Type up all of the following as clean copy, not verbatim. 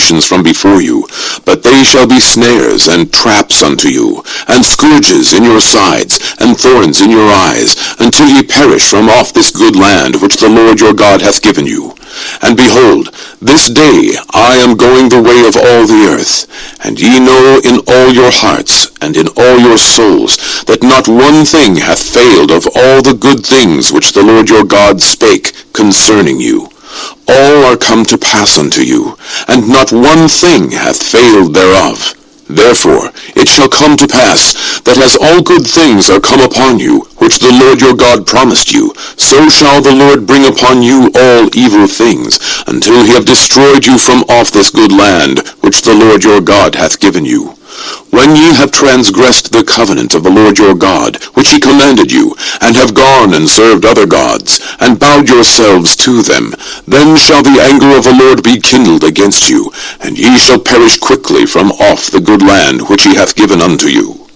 transgressions from before you, but they shall be snares and traps unto you, and scourges in your sides, and thorns in your eyes, until ye perish from off this good land which the Lord your God hath given you. And behold, this day I am going the way of all the earth, and ye know in all your hearts and in all your souls that not one thing hath failed of all the good things which the Lord your God spake concerning you. All are come to pass unto you, and not one thing hath failed thereof. Therefore it shall come to pass, that as all good things are come upon you, which the Lord your God promised you, so shall the Lord bring upon you all evil things, until he have destroyed you from off this good land, which the Lord your God hath given you. When ye have transgressed the covenant of the Lord your God, which he commanded you, and have gone and served other gods, and bowed yourselves to them, then shall the anger of the Lord be kindled against you, and ye shall perish quickly from off the good land which he hath given unto you.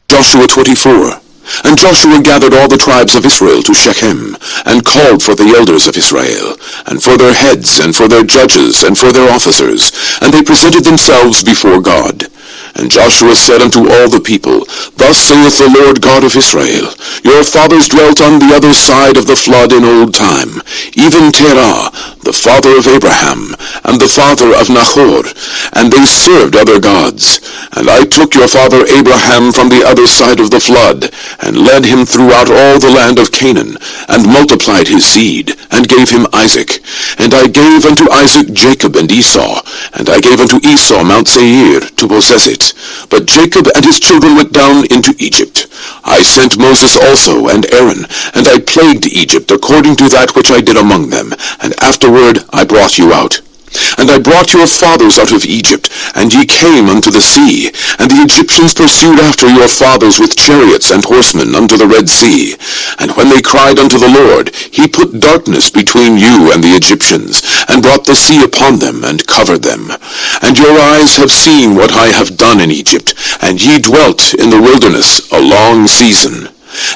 Joshua 24. And Joshua gathered all the tribes of Israel to Shechem, and called for the elders of Israel, and for their heads, and for their judges, and for their officers, and they presented themselves before God. And Joshua said unto all the people, Thus saith the Lord God of Israel, Your fathers dwelt on the other side of the flood in old time, even Terah, the father of Abraham, and the father of Nahor, and they served other gods. And I took your father Abraham from the other side of the flood, and led him throughout all the land of Canaan, and multiplied his seed, and gave him Isaac. And I gave unto Isaac Jacob and Esau, and I gave unto Esau Mount Seir to possess it. But Jacob and his children went down into Egypt. I sent Moses also and Aaron, and I plagued Egypt according to that which I did among them, and afterward I brought you out. And I brought your fathers out of Egypt, and ye came unto the sea, and the Egyptians pursued after your fathers with chariots and horsemen unto the Red Sea. And when they cried unto the Lord, he put darkness between you and the Egyptians, and brought the sea upon them, and covered them. And your eyes have seen what I have done in Egypt, and ye dwelt in the wilderness a long season.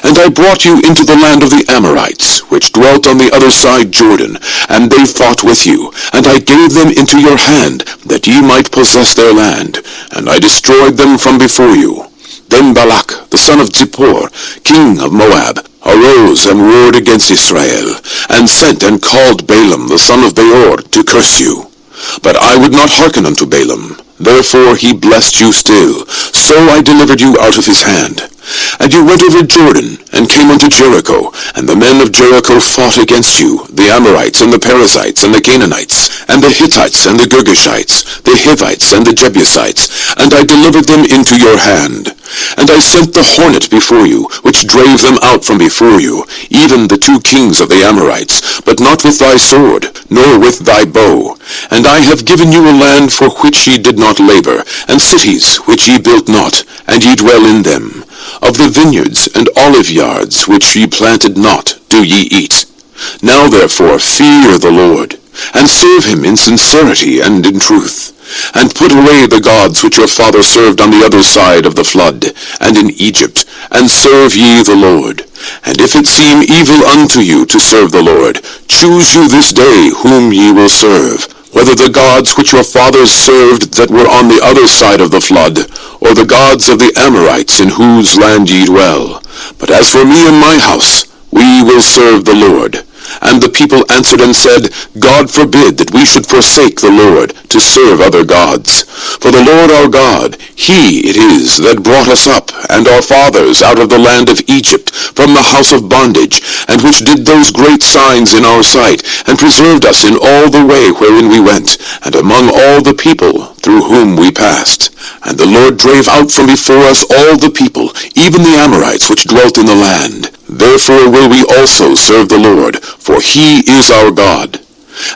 And I brought you into the land of the Amorites, which dwelt on the other side Jordan, and they fought with you, and I gave them into your hand, that ye might possess their land, and I destroyed them from before you. Then Balak, the son of Zippor, king of Moab, arose and warred against Israel, and sent and called Balaam, the son of Beor, to curse you. But I would not hearken unto Balaam. Therefore he blessed you still. So I delivered you out of his hand. And you went over Jordan, and came unto Jericho, and the men of Jericho fought against you, the Amorites, and the Perizzites, and the Canaanites, and the Hittites, and the Girgashites, the Hivites, and the Jebusites, and I delivered them into your hand. And I sent the hornet before you, which drave them out from before you, even the 2 kings of the Amorites, but not with thy sword, nor with thy bow. And I have given you a land for which ye did not labor, and cities which ye built not, and ye dwell in them. Of the vineyards and olive yards which ye planted not do ye eat. Now therefore fear the Lord, and serve him in sincerity and in truth, and put away the gods which your father served on the other side of the flood, and in Egypt, and serve ye the Lord. And if it seem evil unto you to serve the Lord, choose you this day whom ye will serve, whether the gods which your fathers served that were on the other side of the flood, or the gods of the Amorites in whose land ye dwell. But as for me and my house, we will serve the Lord. And the people answered and said, God forbid that we should forsake the Lord, to serve other gods. For the Lord our God, he it is that brought us up, and our fathers, out of the land of Egypt, from the house of bondage, and which did those great signs in our sight, and preserved us in all the way wherein we went, and among all the people through whom we passed. And the Lord drave out from before us all the people, even the Amorites which dwelt in the land. Therefore will we also serve the Lord, for he is our God.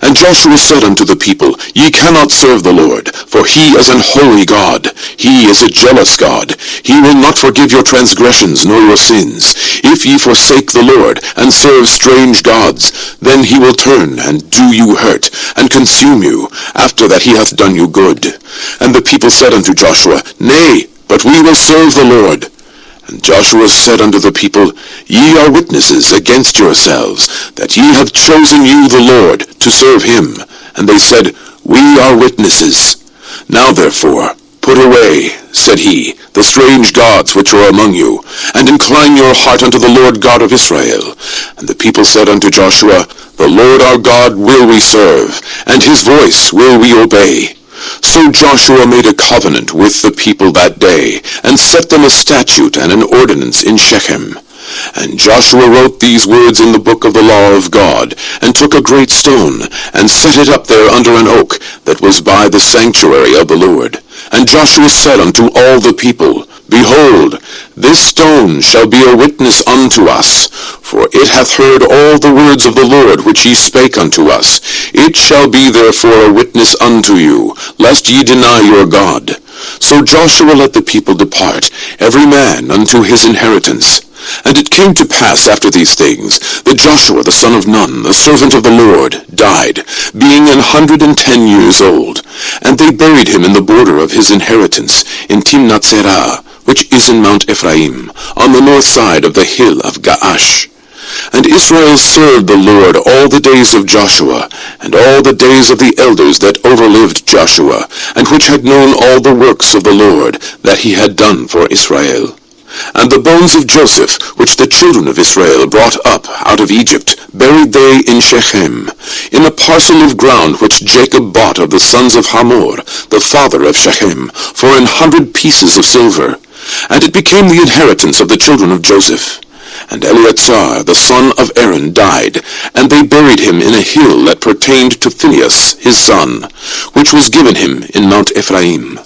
And Joshua said unto the people, Ye cannot serve the Lord, for he is an holy God. He is a jealous God. He will not forgive your transgressions nor your sins. If ye forsake the Lord, and serve strange gods, then he will turn and do you hurt, and consume you, after that he hath done you good. And the people said unto Joshua, Nay, but we will serve the Lord. And Joshua said unto the people, Ye are witnesses against yourselves, that ye have chosen you the Lord, to serve him. And they said, We are witnesses. Now therefore, put away, said he, the strange gods which are among you, and incline your heart unto the Lord God of Israel. And the people said unto Joshua, The Lord our God will we serve, and his voice will we obey. So Joshua made a covenant with the people that day, and set them a statute and an ordinance in Shechem. And Joshua wrote these words in the book of the law of God, and took a great stone, and set it up there under an oak that was by the sanctuary of the Lord. And Joshua said unto all the people, Behold, this stone shall be a witness unto us, for it hath heard all the words of the Lord which he spake unto us. It shall be therefore a witness unto you, lest ye deny your God. So Joshua let the people depart, every man unto his inheritance. And it came to pass after these things, that Joshua the son of Nun, the servant of the Lord, died, being 110 years old. And they buried him in the border of his inheritance, in Timnath-serah, which is in Mount Ephraim, on the north side of the hill of Gaash. And Israel served the Lord all the days of Joshua, and all the days of the elders that overlived Joshua, and which had known all the works of the Lord that he had done for Israel. And the bones of Joseph, which the children of Israel brought up out of Egypt, buried they in Shechem, in a parcel of ground which Jacob bought of the sons of Hamor, the father of Shechem, for 100 pieces of silver. And it became the inheritance of the children of Joseph. And Eleazar the son of Aaron died, and they buried him in a hill that pertained to Phinehas his son, which was given him in Mount Ephraim.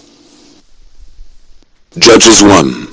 Judges 1.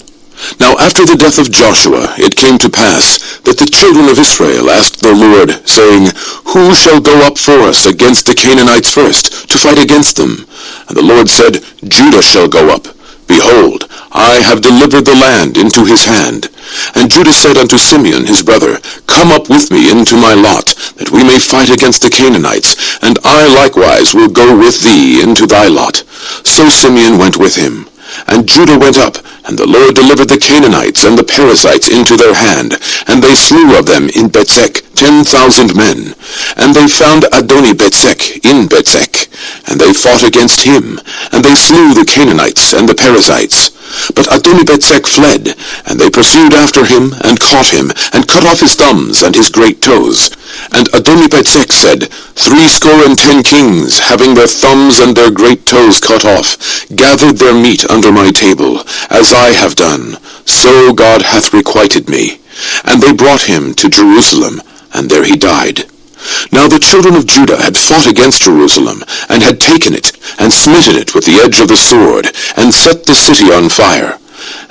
Now after the death of Joshua it came to pass that the children of Israel asked the Lord, saying, Who shall go up for us against the Canaanites first, to fight against them? And the Lord said, Judah shall go up. Behold, I have delivered the land into his hand. And Judah said unto Simeon his brother, Come up with me into my lot, that we may fight against the Canaanites, and I likewise will go with thee into thy lot. So Simeon went with him. And Judah went up, and the Lord delivered the Canaanites and the Perizzites into their hand, and they slew of them in Bethzek 10,000 men. And they found Adoni-Bethzek in Bethzek, and they fought against him, and they slew the Canaanites and the Perizzites. But Adoni-Bethzek fled, and they pursued after him, and caught him, and cut off his thumbs and his great toes. And Adoni-Bethzek said, 70 kings, having their thumbs and their great toes cut off, gathered their meat under my table, as I have done. So God hath requited me. And they brought him to Jerusalem, and there he died. Now the children of Judah had fought against Jerusalem, and had taken it, and smitten it with the edge of the sword, and set the city on fire.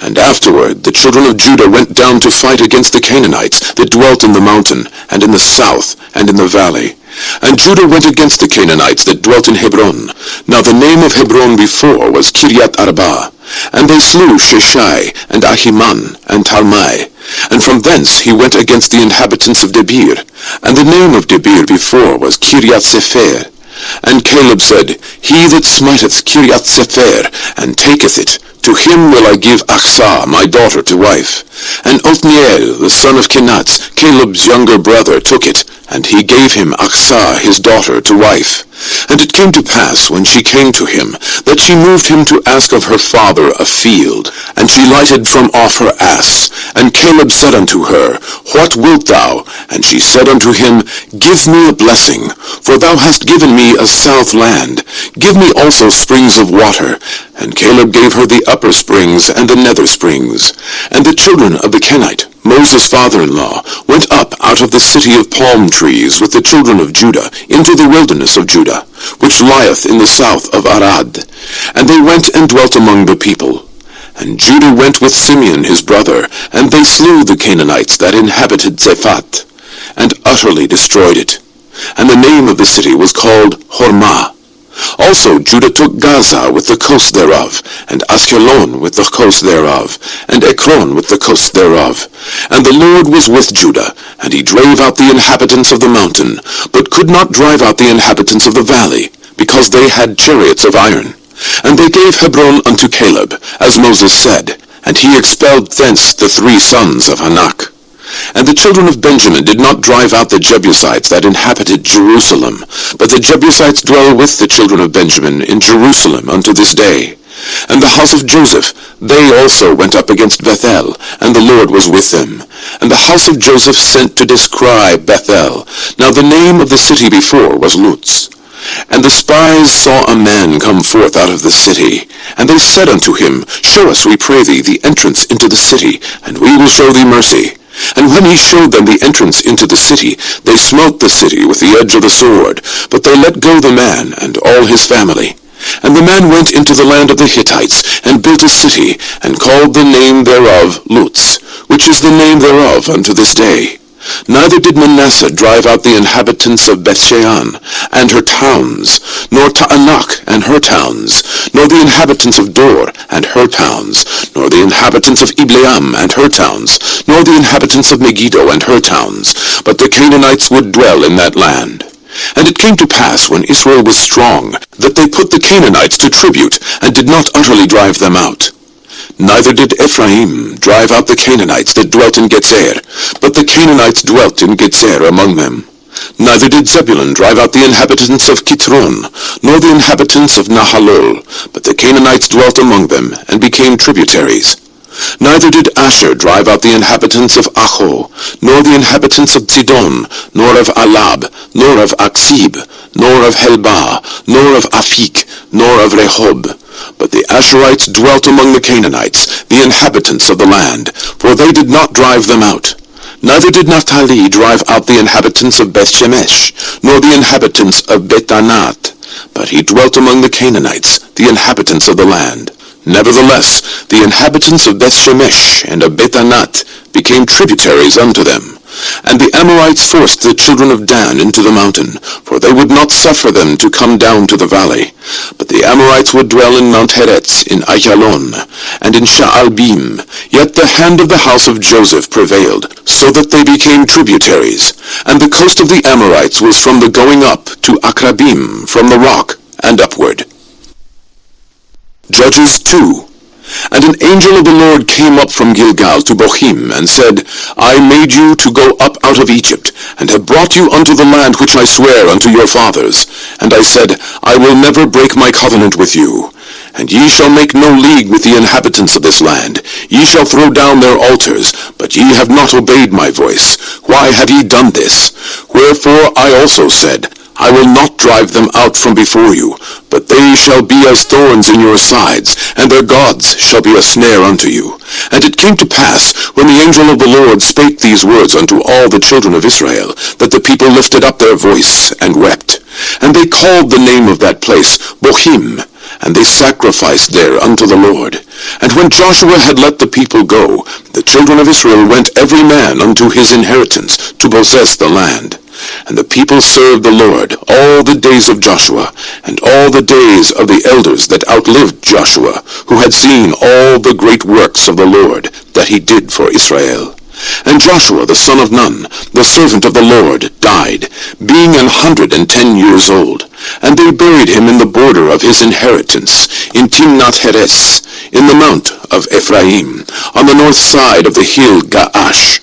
And afterward the children of Judah went down to fight against the Canaanites that dwelt in the mountain, and in the south, and in the valley. And Judah went against the Canaanites that dwelt in Hebron. Now the name of Hebron before was Kiriath Arba. And they slew Sheshai, and Ahiman, and Talmai. And from thence he went against the inhabitants of Debir. And the name of Debir before was Kiriath Sepher. And Caleb said, He that smiteth Kiriath Sepher, and taketh it, to him will I give Achsah my daughter to wife. And Othniel the son of Kenaz, Caleb's younger brother, took it, and he gave him Achsah his daughter to wife. And it came to pass, when she came to him, that she moved him to ask of her father a field. And she lighted from off her ass. And Caleb said unto her, What wilt thou? And she said unto him, Give me a blessing, for thou hast given me a south land. Give me also springs of water. And Caleb gave her the upper springs and the nether springs. And the children of the Kenite, Moses' father-in-law, went up out of the city of palm trees with the children of Judah into the wilderness of Judah, which lieth in the south of Arad. And they went and dwelt among the people. And Judah went with Simeon his brother, and they slew the Canaanites that inhabited Zephath, and utterly destroyed it. And the name of the city was called Hormah. Also Judah took Gaza with the coast thereof, and Askelon with the coast thereof, and Ekron with the coast thereof. And the Lord was with Judah, and he drave out the inhabitants of the mountain, but could not drive out the inhabitants of the valley, because they had chariots of iron. And they gave Hebron unto Caleb, as Moses said, and he expelled thence the 3 sons of Anak. And the children of Benjamin did not drive out the Jebusites that inhabited Jerusalem, but the Jebusites dwell with the children of Benjamin in Jerusalem unto this day. And the house of Joseph, they also went up against Bethel, and the Lord was with them. And the house of Joseph sent to descry Bethel. Now the name of the city before was Luz. And the spies saw a man come forth out of the city. And they said unto him, Show us, we pray thee, the entrance into the city, and we will show thee mercy. And when he showed them the entrance into the city, they smote the city with the edge of the sword, but they let go the man and all his family. And the man went into the land of the Hittites, and built a city, and called the name thereof Luz, which is the name thereof unto this day. Neither did Manasseh drive out the inhabitants of Bethshean and her towns, nor Taanach and her towns, nor the inhabitants of Dor and her towns, nor the inhabitants of Ibleam and her towns, nor the inhabitants of Megiddo and her towns, but the Canaanites would dwell in that land. And it came to pass, when Israel was strong, that they put the Canaanites to tribute, and did not utterly drive them out. Neither did Ephraim drive out the Canaanites that dwelt in Gezer, but the Canaanites dwelt in Gezer among them. Neither did Zebulun drive out the inhabitants of Kitron, nor the inhabitants of Nahalol, but the Canaanites dwelt among them, and became tributaries. Neither did Asher drive out the inhabitants of Acho, nor the inhabitants of Zidon, nor of Alab, nor of Aksib, nor of Helbah, nor of Aphik, nor of Rehob. But the Asherites dwelt among the Canaanites, the inhabitants of the land, for they did not drive them out. Neither did Naphtali drive out the inhabitants of Bethshemesh, nor the inhabitants of Betanath, but he dwelt among the Canaanites, the inhabitants of the land. Nevertheless, the inhabitants of Bethshemesh and of Betanath became tributaries unto them. And the Amorites forced the children of Dan into the mountain, for they would not suffer them to come down to the valley. But the Amorites would dwell in Mount Heretz, in Ajalon, and in Shaalbim. Yet the hand of the house of Joseph prevailed, so that they became tributaries. And the coast of the Amorites was from the going up to Akrabim, from the rock, and upward. Judges 2. And an angel of the Lord came up from Gilgal to Bochim, and said, I made you to go up out of Egypt, and have brought you unto the land which I sware unto your fathers. And I said, I will never break my covenant with you. And ye shall make no league with the inhabitants of this land. Ye shall throw down their altars, but ye have not obeyed my voice. Why have ye done this? Wherefore I also said, I will not drive them out from before you, but they shall be as thorns in your sides, and their gods shall be a snare unto you. And it came to pass, when the angel of the Lord spake these words unto all the children of Israel, that the people lifted up their voice and wept. And they called the name of that place Bochim, and they sacrificed there unto the Lord. And when Joshua had let the people go, the children of Israel went every man unto his inheritance, to possess the land. And the people served the Lord all the days of Joshua, and all the days of the elders that outlived Joshua, who had seen all the great works of the Lord that he did for Israel. And Joshua the son of Nun, the servant of the Lord, died, being 110 years old. And they buried him in the border of his inheritance, in Timnath-Heres, in the mount of Ephraim, on the north side of the hill Gaash.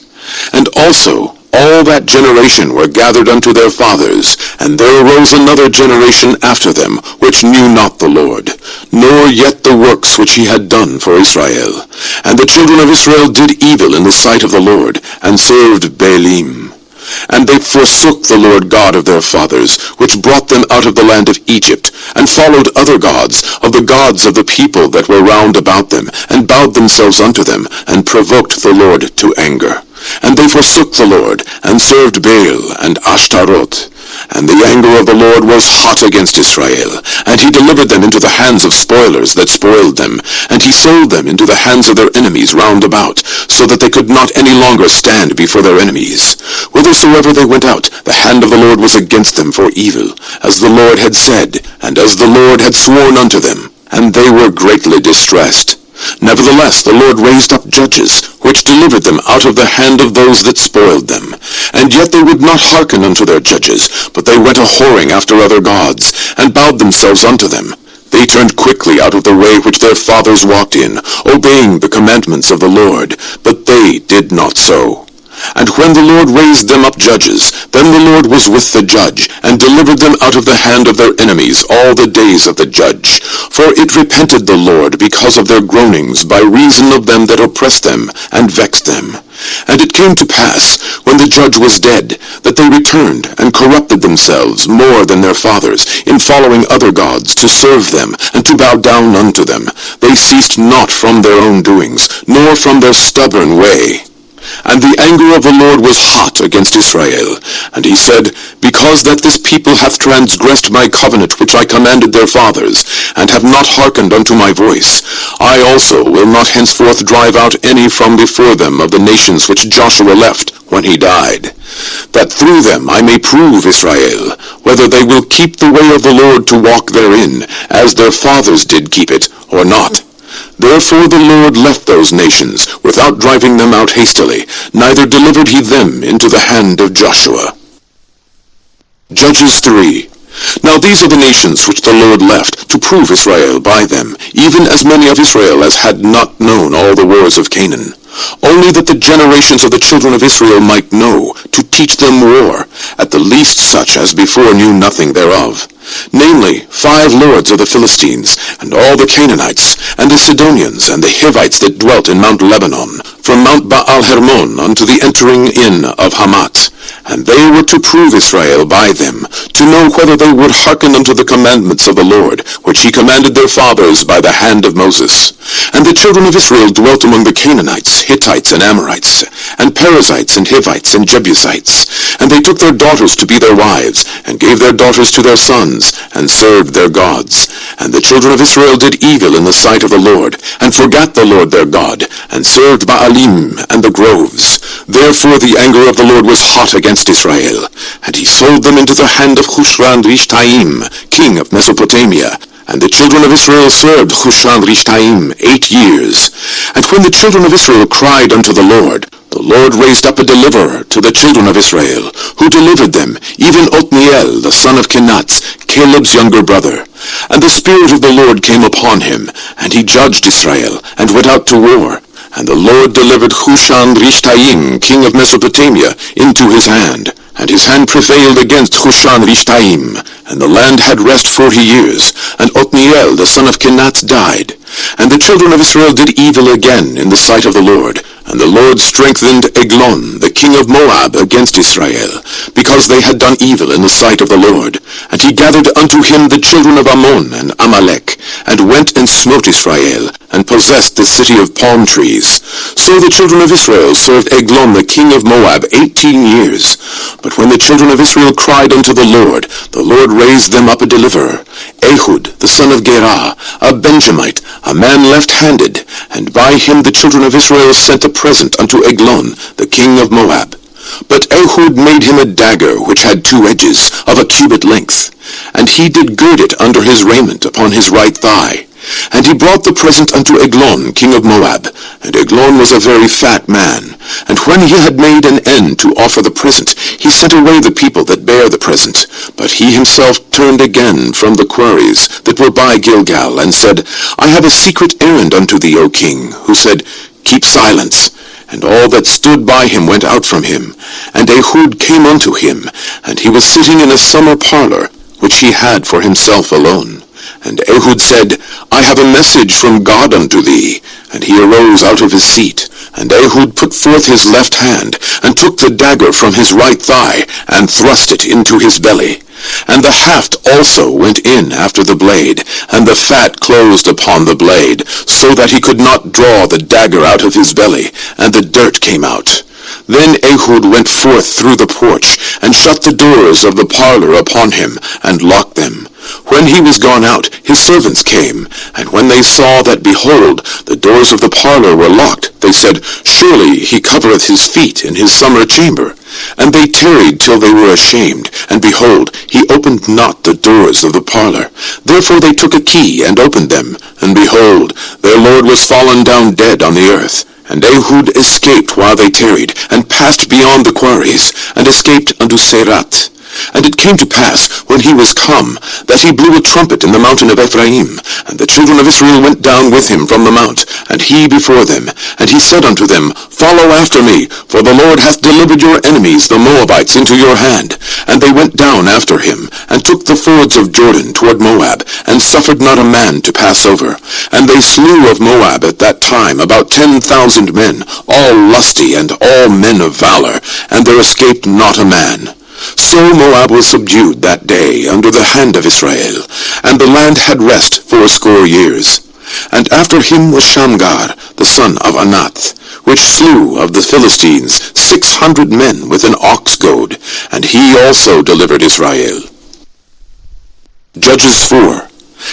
And also all that generation were gathered unto their fathers, and there arose another generation after them, which knew not the Lord, nor yet the works which he had done for Israel. And the children of Israel did evil in the sight of the Lord, and served Baalim. And they forsook the Lord God of their fathers, which brought them out of the land of Egypt, and followed other gods, of the gods of the people that were round about them, and bowed themselves unto them, and provoked the Lord to anger. And they forsook the Lord, and served Baal and Ashtaroth. And the anger of the Lord was hot against Israel, and he delivered them into the hands of spoilers that spoiled them, and he sold them into the hands of their enemies round about, so that they could not any longer stand before their enemies. Whithersoever they went out, the hand of the Lord was against them for evil, as the Lord had said, and as the Lord had sworn unto them, and they were greatly distressed. Nevertheless, the Lord raised up judges, which delivered them out of the hand of those that spoiled them. And yet they would not hearken unto their judges, but they went a-whoring after other gods, and bowed themselves unto them. They turned quickly out of the way which their fathers walked in, obeying the commandments of the Lord, but they did not so. And when the Lord raised them up judges, then the Lord was with the judge, and delivered them out of the hand of their enemies all the days of the judge. For it repented the Lord because of their groanings, by reason of them that oppressed them, and vexed them. And it came to pass, when the judge was dead, that they returned, and corrupted themselves more than their fathers, in following other gods, to serve them, and to bow down unto them. They ceased not from their own doings, nor from their stubborn way. And the anger of the Lord was hot against Israel. And he said, Because that this people hath transgressed my covenant which I commanded their fathers, and have not hearkened unto my voice, I also will not henceforth drive out any from before them of the nations which Joshua left when he died, that through them I may prove Israel, whether they will keep the way of the Lord to walk therein, as their fathers did keep it, or not. Therefore the Lord left those nations, without driving them out hastily, neither delivered he them into the hand of Joshua. Judges 3. Now these are the nations which the Lord left, to prove Israel by them, even as many of Israel as had not known all the wars of Canaan. Only that the generations of the children of Israel might know, to teach them war, at the least such as before knew nothing thereof. Namely, 5 lords of the Philistines, and all the Canaanites, and the Sidonians, and the Hivites that dwelt in Mount Lebanon, from Mount Baal-Hermon unto the entering in of Hamath. And they were to prove Israel by them, to know whether they would hearken unto the commandments of the Lord, which he commanded their fathers by the hand of Moses. And the children of Israel dwelt among the Canaanites, Hittites, and Amorites, and Perizzites, and Hivites, and Jebusites. And they took their daughters to be their wives, and gave their daughters to their sons, and served their gods. And the children of Israel did evil in the sight of the Lord, and forgat the Lord their God, and served Baalim and the groves. Therefore the anger of the Lord was hot against Israel, and he sold them into the hand of Hushran-Rishtaim, king of Mesopotamia. And the children of Israel served Hushran-Rishtaim 8 years. And when the children of Israel cried unto the Lord raised up a deliverer to the children of Israel, who delivered them, even Othniel the son of Kenaz, Caleb's younger brother. And the Spirit of the Lord came upon him, and he judged Israel, and went out to war. And the Lord delivered Hushran-Rishtaim, king of Mesopotamia, into his hand. And his hand prevailed against Hushran-Rishtaim, and the land had rest 40 years, and Othniel the son of Kenaz died. And the children of Israel did evil again in the sight of the Lord, and the Lord strengthened Eglon, the king of Moab, against Israel, because they had done evil in the sight of the Lord. And he gathered unto him the children of Ammon and Amalek, and went and smote Israel, and possessed the city of palm trees. So the children of Israel served Eglon the king of Moab 18 years. But when the children of Israel cried unto the Lord raised them up a deliverer, Ehud the son of Gerah, a Benjamite, a man left-handed, and by him the children of Israel sent a present unto Eglon the king of Moab. But Ehud made him a dagger which had 2 edges, of a cubit length, and he did gird it under his raiment upon his right thigh. And he brought the present unto Eglon king of Moab, and Eglon was a very fat man. And when he had made an end to offer the present, he sent away the people that bare the present. But he himself turned again from the quarries that were by Gilgal, and said, I have a secret errand unto thee, O king. Who said, Keep silence. And all that stood by him went out from him. And Ehud came unto him, and he was sitting in a summer parlor, which he had for himself alone. And Ehud said, I have a message from God unto thee. And he arose out of his seat. And Ehud put forth his left hand, and took the dagger from his right thigh, and thrust it into his belly. And the haft also went in after the blade, and the fat closed upon the blade, so that he could not draw the dagger out of his belly, and the dirt came out. Then Ehud went forth through the porch, and shut the doors of the parlor upon him, and locked them. When he was gone out, his servants came, and when they saw that, behold, the doors of the parlor were locked, they said, Surely he covereth his feet in his summer chamber. And they tarried till they were ashamed, and behold, he opened not the doors of the parlor. Therefore they took a key, and opened them, and behold, their lord was fallen down dead on the earth. And Ehud escaped while they tarried, and passed beyond the quarries, and escaped unto Serat. And it came to pass, when he was come, that he blew a trumpet in the mountain of Ephraim, and the children of Israel went down with him from the mount, and he before them. And he said unto them, Follow after me, for the Lord hath delivered your enemies, the Moabites, into your hand. And they went down after him, and took the fords of Jordan toward Moab, and suffered not a man to pass over. And they slew of Moab at that time about 10,000 men, all lusty and all men of valor, and there escaped not a man. So Moab was subdued that day under the hand of Israel, and the land had rest 80 years. And after him was Shamgar, the son of Anath, which slew of the Philistines 600 men with an ox goad, and he also delivered Israel. Judges 4.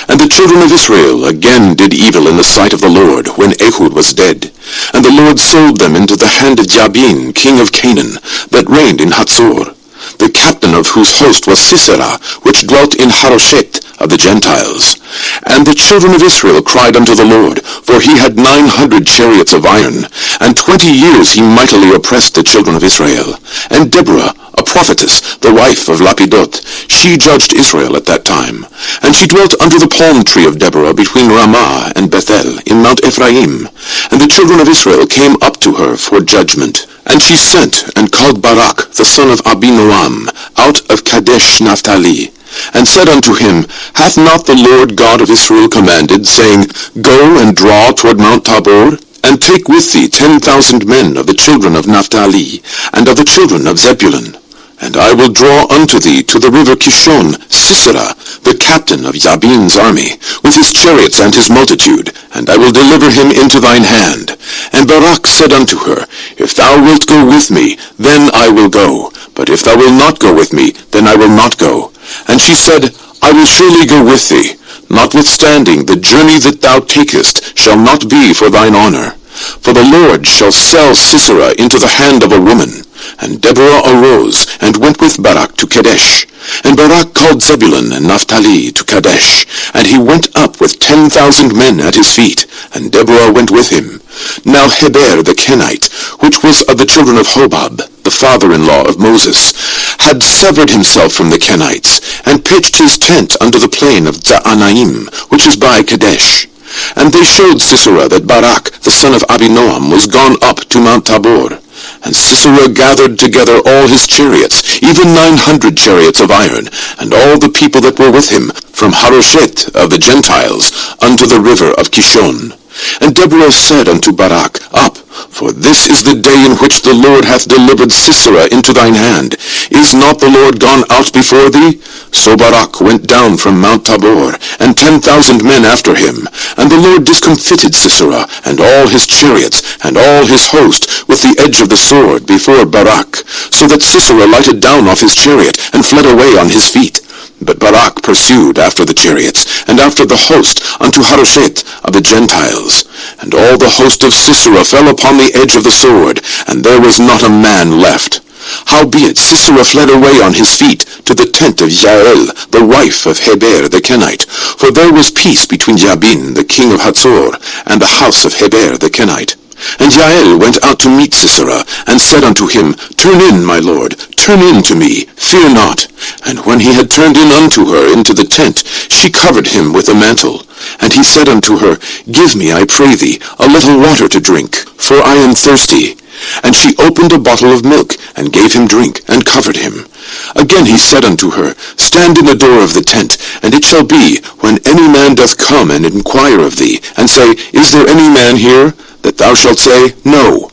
And the children of Israel again did evil in the sight of the Lord, when Ehud was dead. And the Lord sold them into the hand of Jabin, king of Canaan, that reigned in Hatzor, the captain of whose host was Sisera, which dwelt in Harosheth of the Gentiles. And the children of Israel cried unto the Lord, for he had 900 chariots of iron, and 20 years he mightily oppressed the children of Israel. And Deborah, a prophetess, the wife of Lapidot, she judged Israel at that time. And she dwelt under the palm tree of Deborah between Ramah and Bethel in Mount Ephraim. And the children of Israel came up to her for judgment. And she sent and called Barak, the son of Abinoam, out of Kadesh Naphtali, and said unto him, Hath not the Lord God of Israel commanded, saying, Go and draw toward Mount Tabor, and take with thee 10,000 men of the children of Naphtali, and of the children of Zebulun? And I will draw unto thee to the river Kishon Sisera, the captain of Jabin's army, with his chariots and his multitude, and I will deliver him into thine hand. And Barak said unto her, If thou wilt go with me, then I will go. But if thou wilt not go with me, then I will not go. And she said, I will surely go with thee. Notwithstanding, the journey that thou takest shall not be for thine honor. For the Lord shall sell Sisera into the hand of a woman. And Deborah arose, and went with Barak to Kadesh. And Barak called Zebulun and Naphtali to Kadesh, and he went up with 10,000 men at his feet, and Deborah went with him. Now Heber the Kenite, which was of the children of Hobab, the father-in-law of Moses, had severed himself from the Kenites, and pitched his tent under the plain of Zaanaim, which is by Kadesh. And they showed Sisera that Barak, the son of Abinoam, was gone up to Mount Tabor. And Sisera gathered together all his chariots, even 900 chariots of iron, and all the people that were with him, from Harosheth of the Gentiles unto the river of Kishon. And Deborah said unto Barak, Up, for this is the day in which the Lord hath delivered Sisera into thine hand. Is not the Lord gone out before thee? So Barak went down from Mount Tabor, and 10,000 men after him. And the Lord discomfited Sisera, and all his chariots, and all his host, with the edge of the sword before Barak, so that Sisera lighted down off his chariot, and fled away on his feet. But Barak pursued after the chariots, and after the host, unto Harosheth of the Gentiles. And all the host of Sisera fell upon the edge of the sword, and there was not a man left. Howbeit Sisera fled away on his feet to the tent of Jael, the wife of Heber the Kenite, for there was peace between Jabin the king of Hatzor, and the house of Heber the Kenite. And Jael went out to meet Sisera, and said unto him, Turn in, my lord, turn in to me, fear not. And when he had turned in unto her into the tent, she covered him with a mantle. And he said unto her, Give me, I pray thee, a little water to drink, for I am thirsty. And she opened a bottle of milk, and gave him drink, and covered him. Again he said unto her, Stand in the door of the tent, and it shall be, when any man doth come and inquire of thee, and say, Is there any man here? That thou shalt say, No.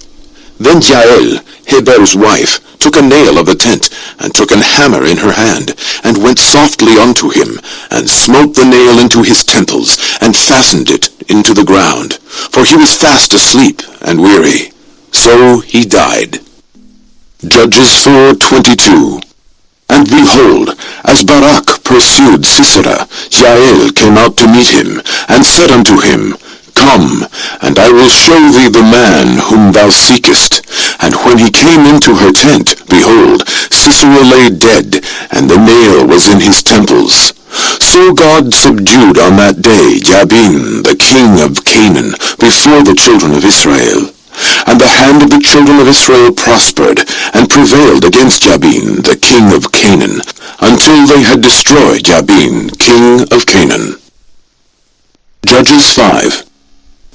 Then Jael, Heber's wife, took a nail of the tent, and took an hammer in her hand, and went softly unto him, and smote the nail into his temples, and fastened it into the ground. For he was fast asleep and weary. So he died. Judges 4:22. And behold, as Barak pursued Sisera, Jael came out to meet him, and said unto him, Come, and I will show thee the man whom thou seekest. And when he came into her tent, behold, Sisera lay dead, and the nail was in his temples. So God subdued on that day Jabin, the king of Canaan, before the children of Israel. And the hand of the children of Israel prospered, and prevailed against Jabin, the king of Canaan, until they had destroyed Jabin, king of Canaan. Judges 5.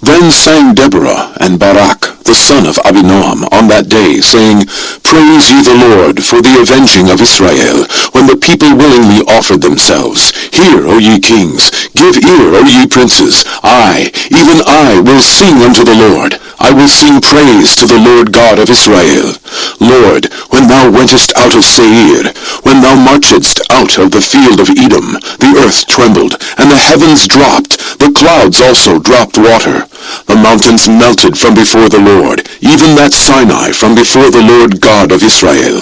Then sang Deborah and Barak, the son of Abinoam, on that day, saying, Praise ye the Lord for the avenging of Israel, when the people willingly offered themselves. Hear, O ye kings, give ear, O ye princes. I, even I, will sing unto the Lord. I will sing praise to the Lord God of Israel. Lord, when thou wentest out of Seir, when thou marchedst out of the field of Edom, the earth trembled, and the heavens dropped, the clouds also dropped water. The mountains melted from before the Lord, even that Sinai from before the Lord God of Israel.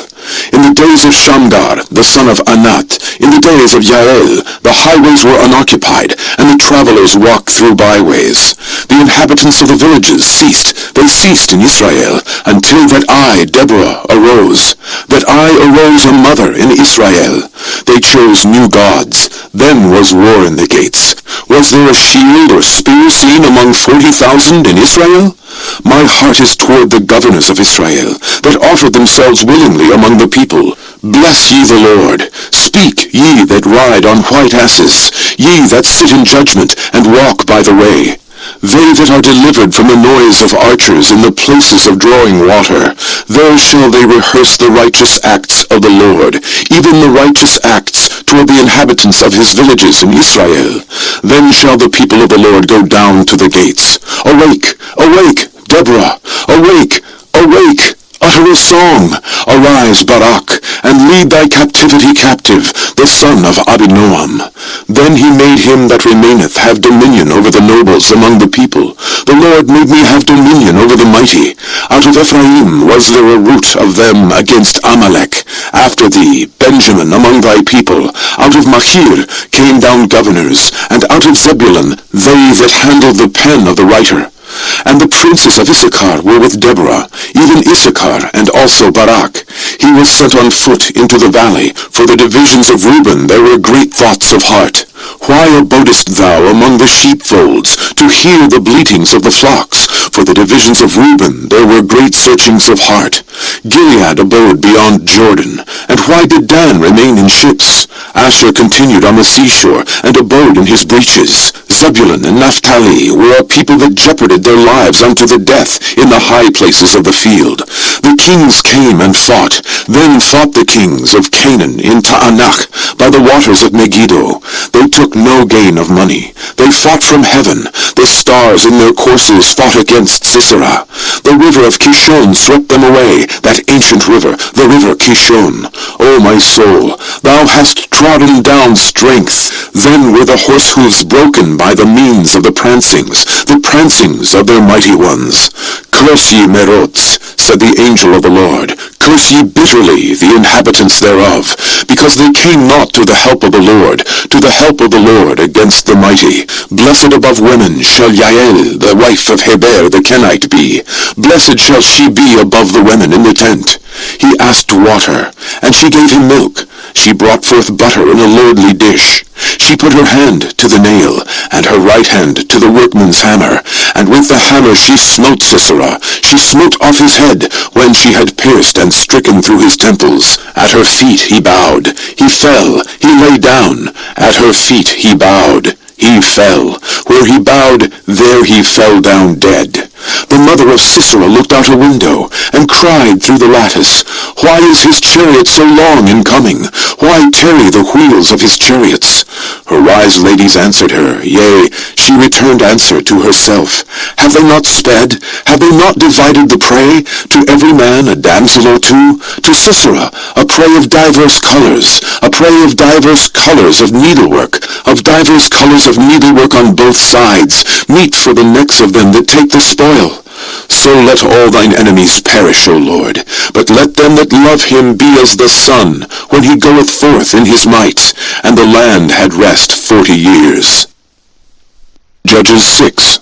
In the days of Shamgar, the son of Anat, in the days of Yael, the highways were unoccupied, and the travelers walked through byways. The inhabitants of the villages ceased, they ceased in Israel, until that I, Deborah, arose, that I arose a mother in Israel. They chose new gods. Then was war in the gates. Was there a shield or spear seen among 40,000 in Israel? My heart is toward the governors of Israel, that offered themselves willingly among the people. Bless ye the Lord. Speak, ye that ride on white asses, ye that sit in judgment, and walk by the way. They that are delivered from the noise of archers in the places of drawing water, there shall they rehearse the righteous acts of the Lord, even the righteous acts toward the inhabitants of his villages in Israel. Then shall the people of the Lord go down to the gates. Awake, awake, Deborah, awake, awake. Utter a song. Arise, Barak, and lead thy captivity captive, the son of Abinoam. Then he made him that remaineth have dominion over the nobles among the people. The Lord made me have dominion over the mighty. Out of Ephraim was there a root of them against Amalek. After thee, Benjamin, among thy people. Out of Machir came down governors, and out of Zebulun they that handled the pen of the writer. And the princes of Issachar were with Deborah, even Issachar, and also Barak. He was sent on foot into the valley. For the divisions of Reuben there were great thoughts of heart. Why abodest thou among the sheepfolds, to hear the bleatings of the flocks? For the divisions of Reuben there were great searchings of heart. Gilead abode beyond Jordan. And why did Dan remain in ships? Asher continued on the seashore, and abode in his breaches. Zebulun and Naphtali were a people that jeoparded their lives unto the death in the high places of the field. The kings came and fought. Then fought the kings of Canaan in Taanach, by the waters of Megiddo. They took no gain of money. They fought from heaven. The stars in their courses fought against Sisera. The river of Kishon swept them away, that ancient river, the river Kishon. O my soul, thou hast trodden down strength. Then were the horse hoofs broken by the means of the prancings of their mighty ones. Curse ye Merots, said the angel of the Lord. Curse ye bitterly the inhabitants thereof, because they came not to the help of the Lord against the mighty. Blessed above women shall Yael, the wife of Heber the Kenite, be. Blessed shall she be above the women in the tent. He asked water, and she gave him milk. She brought forth butter in a lordly dish. She put her hand to the nail, and her right hand to the workman's hammer, and with the hammer she smote Sisera. She smote off his head, when she had pierced and stricken through his temples. At her feet he bowed. He fell. He lay down. At her feet he bowed. He fell. Where he bowed, there he fell down dead. The mother of Sisera looked out a window, and cried through the lattice, Why is his chariot so long in coming? Why tarry the wheels of his chariots? Her wise ladies answered her, yea, she returned answer to herself. Have they not sped? Have they not divided the prey? To every man a damsel or two? To Sisera a prey of divers colors, a prey of divers colors of needlework, on both sides, meat for the necks of them that take the spoil. So let all thine enemies perish, O Lord, but let them that love him be as the sun, when he goeth forth in his might. And the land had rest 40 years. Judges 6.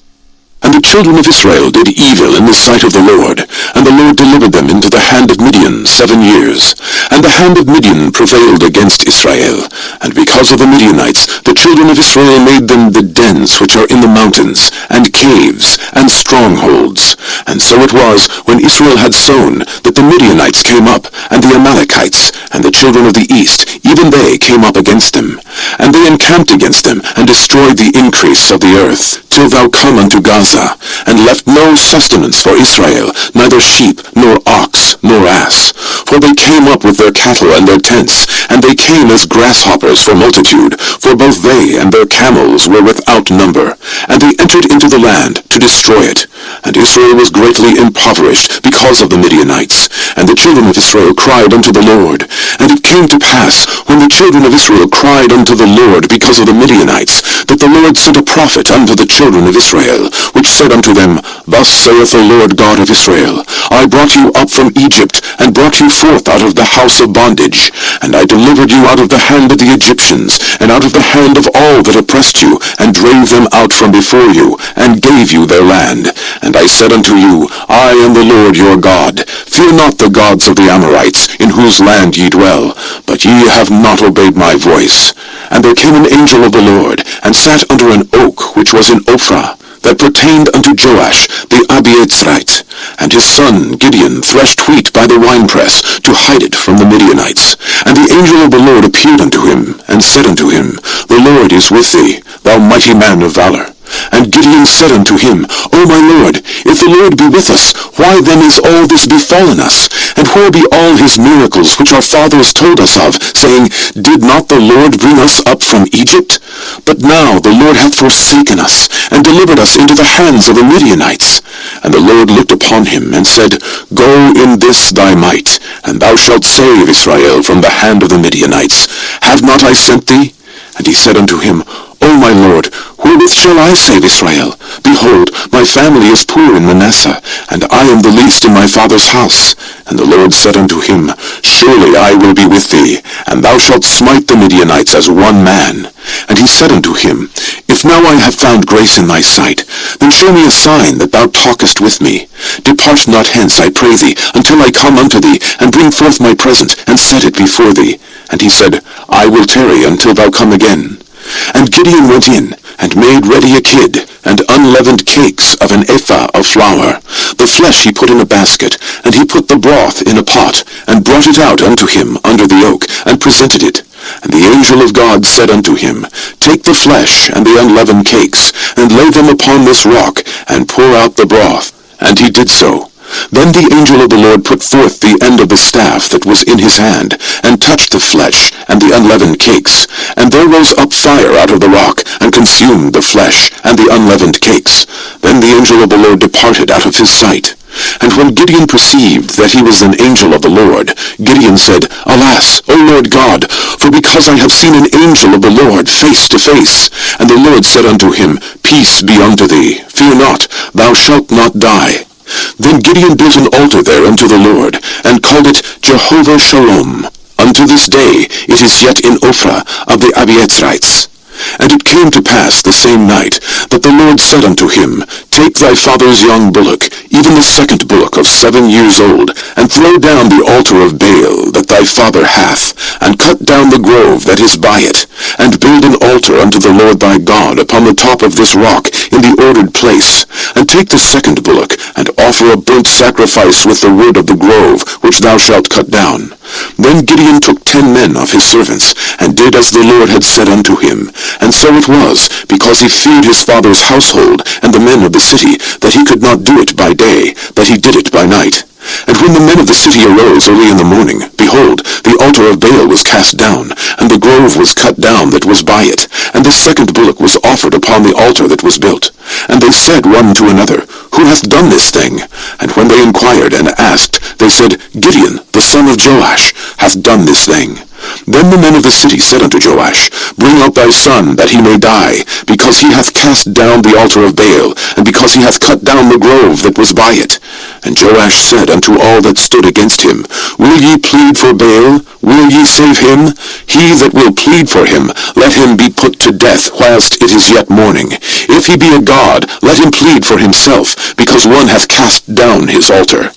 And the children of Israel did evil in the sight of the Lord, and the Lord delivered them into the hand of Midian 7 years. And And the hand of Midian prevailed against Israel, and because of the Midianites the children of Israel made them the dens which are in the mountains, and caves, and strongholds. And so it was, when Israel had sown, that the Midianites came up, and the Amalekites, and the children of the east, even they came up against them. And they encamped against them, and destroyed the increase of the earth, till thou come unto Gaza, and left no sustenance for Israel, neither sheep, nor ox, nor ass. For they came up with their cattle and their tents, and they came as grasshoppers for multitude, for both they and their camels were without number. And they entered into the land to destroy it. And Israel was greatly impoverished because of the Midianites. And the children of Israel cried unto the Lord. And it came to pass, when the children of Israel cried unto the Lord because of the Midianites, that the Lord sent a prophet unto the children of Israel, which said unto them, Thus saith the Lord God of Israel, I brought you up from Egypt, and brought you forth out of the house of bondage, and I delivered you out of the hand of the Egyptians, and out of the hand of all that oppressed you, and drave them out from before you, and gave you their land. And I said unto you, I am the Lord your God. Fear not the gods of the Amorites, in whose land ye dwell, but ye have not obeyed my voice. And there came an angel of the Lord, and sat under an oak which was in Ophrah, that pertained unto Joash the Abiezrite. And his son Gideon threshed wheat by the winepress, to hide it from the Midianites. And the angel of the Lord appeared unto him, and said unto him, The Lord is with thee, thou mighty man of valor. And Gideon said unto him, O my Lord, if the Lord be with us, why then is all this befallen us? And where be all his miracles which our fathers told us of, saying, Did not the Lord bring us up from Egypt? But now the Lord hath forsaken us, and delivered us into the hands of the Midianites. And the Lord looked upon him, and said, Go in this thy might, and thou shalt save Israel from the hand of the Midianites. Have not I sent thee? And he said unto him, O my Lord, wherewith shall I save Israel? Behold, my family is poor in Manasseh, and I am the least in my father's house. And the Lord said unto him, Surely I will be with thee, and thou shalt smite the Midianites as one man. And he said unto him, If now I have found grace in thy sight, then show me a sign that thou talkest with me. Depart not hence, I pray thee, until I come unto thee, and bring forth my present, and set it before thee. And he said, I will tarry until thou come again. And Gideon went in, and made ready a kid, and unleavened cakes of an ephah of flour. The flesh he put in a basket, and he put the broth in a pot, and brought it out unto him under the oak, and presented it. And the angel of God said unto him, Take the flesh and the unleavened cakes, and lay them upon this rock, and pour out the broth. And he did so. Then the angel of the Lord put forth the end of the staff that was in his hand, and touched the flesh and the unleavened cakes. And there rose up fire out of the rock, and consumed the flesh and the unleavened cakes. Then the angel of the Lord departed out of his sight. And when Gideon perceived that he was an angel of the Lord, Gideon said, Alas, O Lord God, for because I have seen an angel of the Lord face to face. And the Lord said unto him, Peace be unto thee, fear not, thou shalt not die. Then Gideon built an altar there unto the Lord, and called it Jehovah Shalom. Unto this day it is yet in Ophrah of the Abiezrites. And it came to pass the same night that the Lord said unto him, Take thy father's young bullock, even the second bullock of 7 years old, and throw down the altar of Baal that thy father hath, and cut down the grove that is by it, and build an altar unto the Lord thy God upon the top of this rock in the ordered place. And take the second bullock, and offer a burnt sacrifice with the wood of the grove which thou shalt cut down. Then Gideon took 10 men of his servants, and did as the Lord had said unto him. And so it was, because he feared his father's household and the men of the city, that he could not do it by day, that he did it by night. And when the men of the city arose early in the morning, behold, the altar of Baal was cast down, and the grove was cut down that was by it, and the second bullock was offered upon the altar that was built. And they said one to another, Who hath done this thing? And when they inquired and asked, they said, Gideon, the son of Joash, hath done this thing. Then the men of the city said unto Joash, Bring out thy son, that he may die, because he hath cast down the altar of Baal, and because he hath cut down the grove that was by it. And Joash said unto all that stood against him, Will ye plead for Baal? Will ye save him? He that will plead for him, let him be put to death whilst it is yet morning. If he be a god, let him plead for himself, because one hath cast down his altar.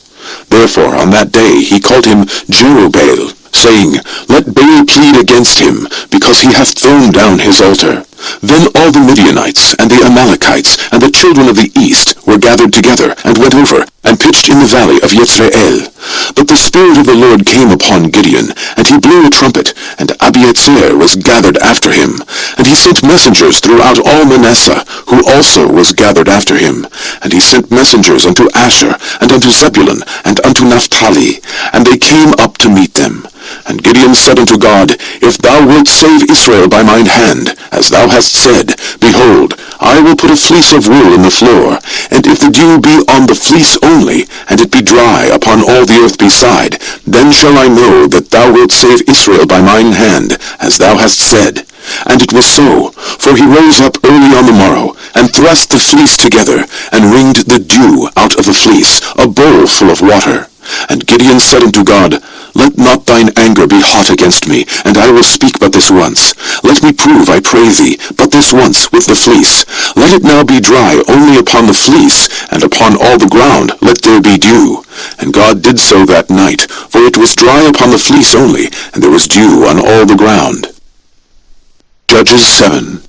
Therefore on that day he called him Jerubbaal, saying, Let Baal plead against him, because he hath thrown down his altar. Then all the Midianites and the Amalekites and the children of the east were gathered together, and went over, and pitched in the valley of Jezreel. But the Spirit of the Lord came upon Gideon, and he blew a trumpet, and Abiathar was gathered after him. And he sent messengers throughout all Manasseh, who also was gathered after him. And he sent messengers unto Asher, and unto Zebulun, and unto Naphtali, and they came up to meet them. And Gideon said unto God, If thou wilt save Israel by mine hand, as thou hast said, behold, I will put a fleece of wool in the floor, and if the dew be on the fleece only, and it be dry upon all the earth beside, then shall I know that thou wilt save Israel by mine hand, as thou hast said. And it was so, for he rose up early on the morrow, and thrust the fleece together, and wringed the dew out of the fleece, a bowl full of water. And Gideon said unto God, Let not thine anger be hot against me, and I will speak but this once. Let me prove, I pray thee, but this once with the fleece. Let it now be dry only upon the fleece, and upon all the ground let there be dew. And God did so that night, for it was dry upon the fleece only, and there was dew on all the ground. Judges 7.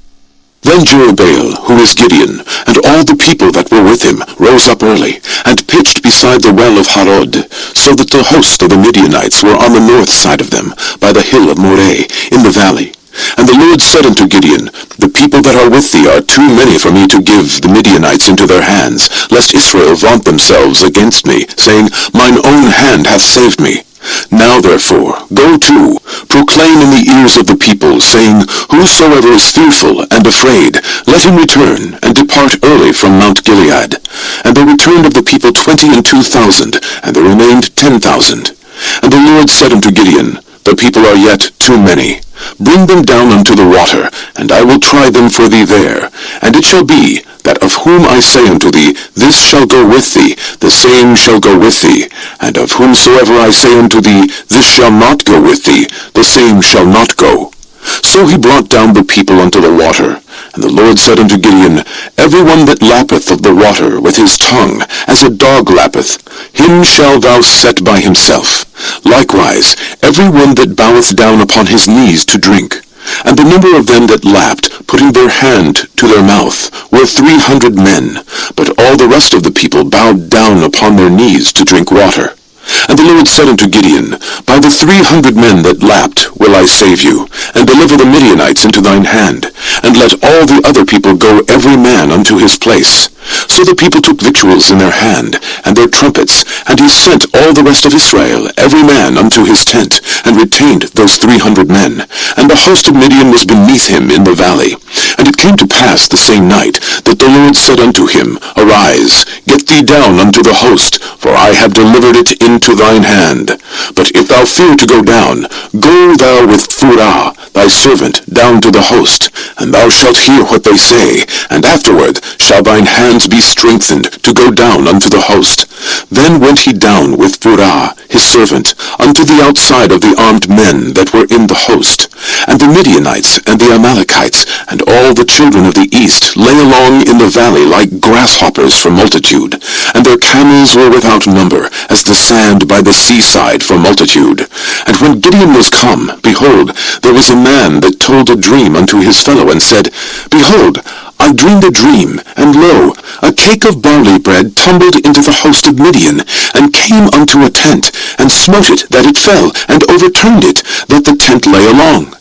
Then Jerubbaal, who is Gideon, and all the people that were with him, rose up early, and pitched beside the well of Harod, so that the host of the Midianites were on the north side of them, by the hill of Moreh, in the valley. And the Lord said unto Gideon, The people that are with thee are too many for me to give the Midianites into their hands, lest Israel vaunt themselves against me, saying, Mine own hand hath saved me. Now therefore, go to, proclaim in the ears of the people, saying, Whosoever is fearful and afraid, let him return, and depart early from Mount Gilead. And there returned of the people 22,000, and there remained 10,000. And the Lord said unto Gideon, The people are yet too many. Bring them down unto the water, and I will try them for thee there. And it shall be, that of whom I say unto thee, This shall go with thee, the same shall go with thee. And of whomsoever I say unto thee, This shall not go with thee, the same shall not go. So he brought down the people unto the water. And the Lord said unto Gideon, Every one that lappeth of the water with his tongue, as a dog lappeth, him shalt thou set by himself. Likewise, every one that boweth down upon his knees to drink. And the number of them that lapped, putting their hand to their mouth, were 300 men. But all the rest of the people bowed down upon their knees to drink water. And the Lord said unto Gideon, By the 300 men that lapped will I save you, and deliver the Midianites into thine hand, and let all the other people go every man unto his place. So the people took victuals in their hand, and their trumpets, and he sent all the rest of Israel, every man unto his tent, and retained those 300 men. And the host of Midian was beneath him in the valley. And it came to pass the same night, that the Lord said unto him, Arise, get thee down unto the host, for I have delivered it into thine hand. But if thou fear to go down, go thou with Phurah thy servant down to the host, and thou shalt hear what they say, and afterward shall thine hands be strengthened to go down unto the host. Then went he down with Phurah his servant unto the outside of the armed men that were in the host. And the Midianites and the Amalekites and all the children of the east lay along in the valley like grasshoppers for multitude, and their camels were without number, as the sand by the seaside for multitude. And when Gideon was come, behold, there was a man that told a dream unto his fellow, and said, Behold, I dreamed a dream, and lo, a cake of barley bread tumbled into the host of Midian, and came unto a tent, and smote it that it fell, and overturned it, that the tent lay along.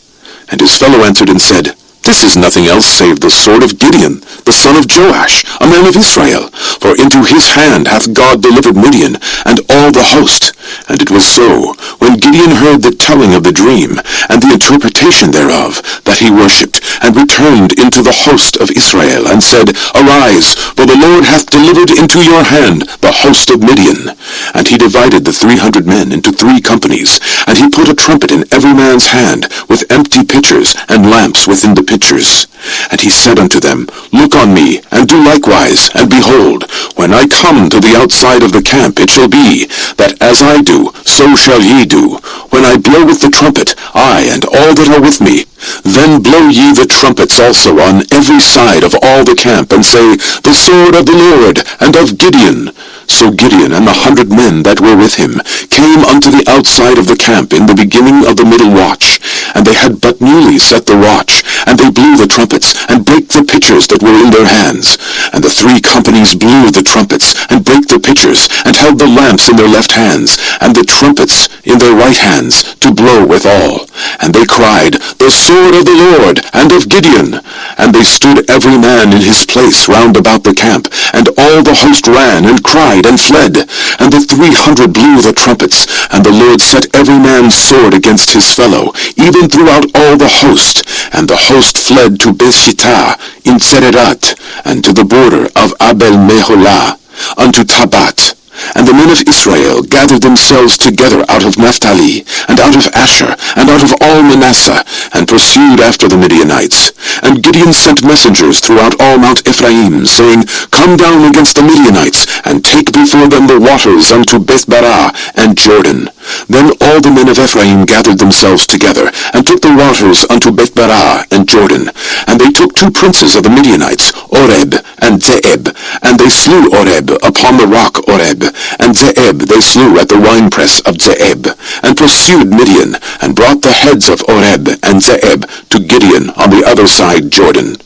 And his fellow answered and said, This is nothing else save the sword of Gideon, the son of Joash, a man of Israel. For into his hand hath God delivered Midian, and all the host. And it was so, when Gideon heard the telling of the dream, and the interpretation thereof, that he worshipped, and returned into the host of Israel, and said, Arise, for the Lord hath delivered into your hand the host of Midian. And he divided the 300 men into 3 companies, and he put a trumpet in every man's hand, with empty pitchers, and lamps within the pitchers. And he said unto them, Look on me, and do likewise, and behold, when I come to the outside of the camp, it shall be, that as I do, so shall ye do. when I blow with the trumpet, I and all that are with me, then blow ye the trumpets also on every side of all the camp, and say, The sword of the Lord, and of Gideon. So Gideon and the 100 men that were with him came unto the outside of the camp in the beginning of the middle watch, and they had but newly set the watch, and they blew the trumpets, and brake the pitchers that were in their hands. And the 3 companies blew the trumpets, and brake the pitchers, and held the lamps in their left hands, and the trumpets in their right hands, to blow withal. And they cried, The sword of the Lord, and of Gideon. And they stood every man in his place round about the camp, and all the host ran, and cried, and fled. And the 300 blew the trumpets, and the Lord set every man's sword against his fellow, even throughout all the host. And the host fled to Bethshittah in Zererat, and to the border of Abel-Meholah, unto Tabat. And the men of Israel gathered themselves together out of Naphtali, and out of Asher, and out of all Manasseh, and pursued after the Midianites. And Gideon sent messengers throughout all Mount Ephraim, saying, Come down against the Midianites, and take before them the waters unto Bethbarah and Jordan. Then all the men of Ephraim gathered themselves together, and took the waters unto Bethbarah and Jordan. And they took 2 princes of the Midianites, Oreb and Zeeb, and they slew Oreb upon the rock Oreb, and Zeeb they slew at the winepress of Zeeb, and pursued Midian, and brought the heads of Oreb and Zeeb to Gideon on the other side Jordan.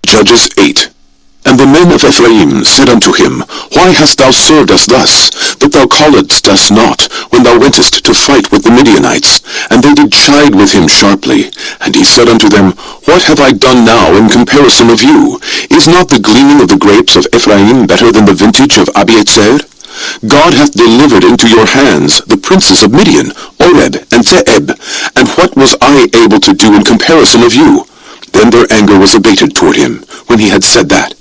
Judges 8. And the men of Ephraim said unto him, Why hast thou served us thus, that thou calledst us not, when thou wentest to fight with the Midianites? And they did chide with him sharply. And he said unto them, What have I done now in comparison of you? Is not the gleaning of the grapes of Ephraim better than the vintage of Abiezr? God hath delivered into your hands the princes of Midian, Oreb and Zeeb. And what was I able to do in comparison of you? Then their anger was abated toward him, when he had said that.